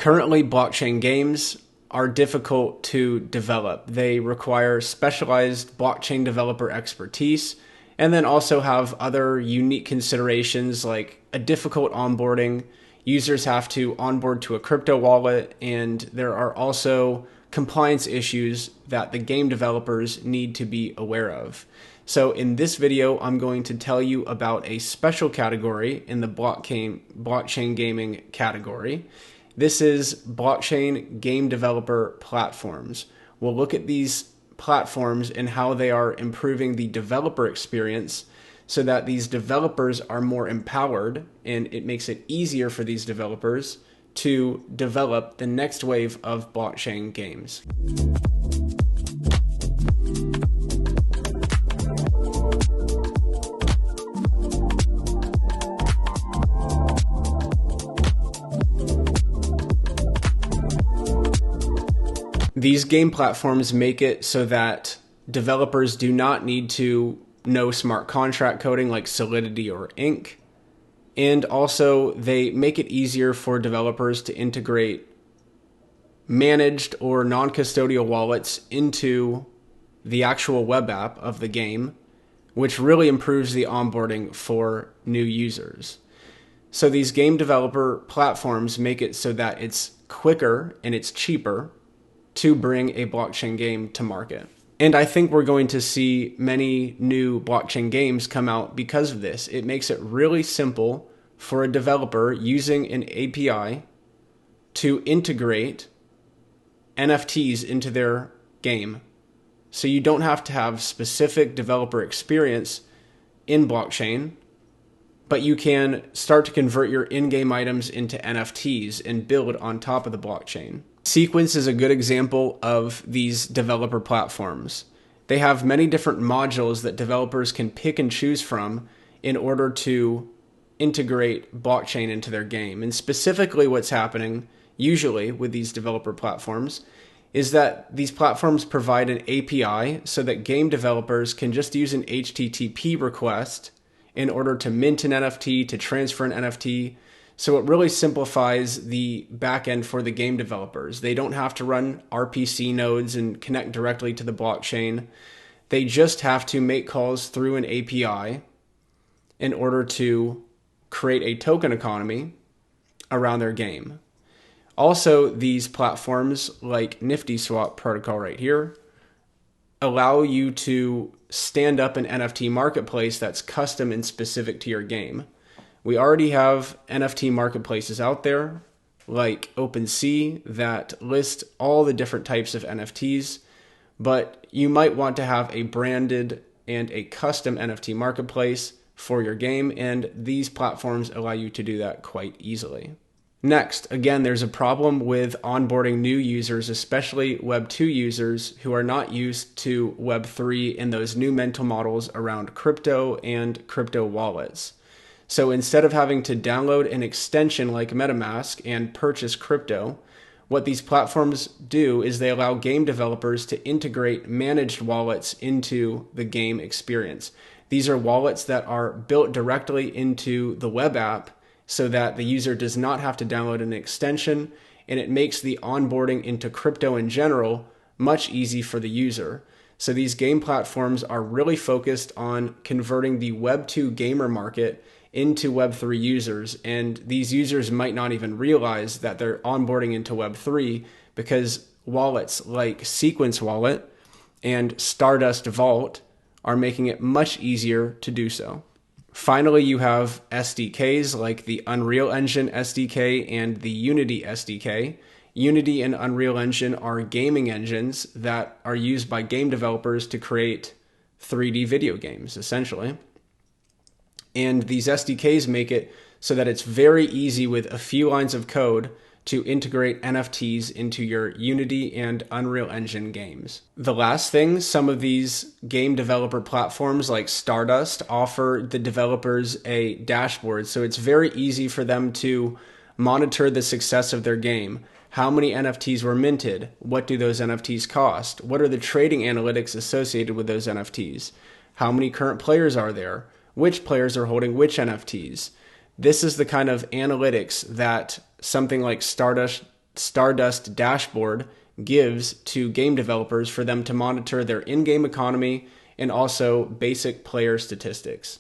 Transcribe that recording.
Currently, blockchain games are difficult to develop. They require specialized blockchain developer expertise and then also have other unique considerations like a difficult onboarding. Users have to onboard to a crypto wallet, and there are also compliance issues that the game developers need to be aware of. So in this video, I'm going to tell you about a special category in the blockchain gaming category. This is blockchain game developer platforms. We'll look at these platforms and how they are improving the developer experience so that these developers are more empowered, and it makes it easier for these developers to develop the next wave of blockchain games. These game platforms make it so that developers do not need to know smart contract coding like Solidity or Ink. And also, they make it easier for developers to integrate managed or non-custodial wallets into the actual web app of the game, which really improves the onboarding for new users. So these game developer platforms make it so that it's quicker and it's cheaper to bring a blockchain game to market. And I think we're going to see many new blockchain games come out because of this. It makes it really simple for a developer using an API to integrate NFTs into their game. So you don't have to have specific developer experience in blockchain, but you can start to convert your in-game items into NFTs and build on top of the blockchain. Sequence is a good example of these developer platforms. They have many different modules that developers can pick and choose from in order to integrate blockchain into their game. And specifically what's happening usually with these developer platforms is that these platforms provide an API so that game developers can just use an HTTP request in order to mint an NFT, to transfer an NFT. So it really simplifies the backend for the game developers. They don't have to run RPC nodes and connect directly to the blockchain. They just have to make calls through an API in order to create a token economy around their game. Also, these platforms like Nifty Swap protocol right here allow you to stand up an NFT marketplace that's custom and specific to your game. We already have NFT marketplaces out there like OpenSea that list all the different types of NFTs, but you might want to have a branded and a custom NFT marketplace for your game, and these platforms allow you to do that quite easily. Next, again, there's a problem with onboarding new users, especially Web 2 users who are not used to Web 3 and those new mental models around crypto and crypto wallets. So instead of having to download an extension like MetaMask and purchase crypto, what these platforms do is they allow game developers to integrate managed wallets into the game experience. These are wallets that are built directly into the web app so that the user does not have to download an extension, and it makes the onboarding into crypto in general much easier for the user. So these game platforms are really focused on converting the Web 2 gamer market into Web 3 users, and these users might not even realize that they're onboarding into Web 3 because wallets like Sequence Wallet and Stardust Vault are making it much easier to do so. Finally, you have SDKs like the Unreal Engine SDK and the Unity SDK. Unity and Unreal Engine are gaming engines that are used by game developers to create 3D video games, essentially. And these SDKs make it so that it's very easy with a few lines of code to integrate NFTs into your Unity and Unreal Engine games. The last thing, some of these game developer platforms like Stardust offer the developers a dashboard, so it's very easy for them to monitor the success of their game. How many NFTs were minted? What do those NFTs cost? What are the trading analytics associated with those NFTs? How many current players are there? Which players are holding which NFTs? This is the kind of analytics that something like Stardust Stardust dashboard gives to game developers for them to monitor their in-game economy and also basic player statistics.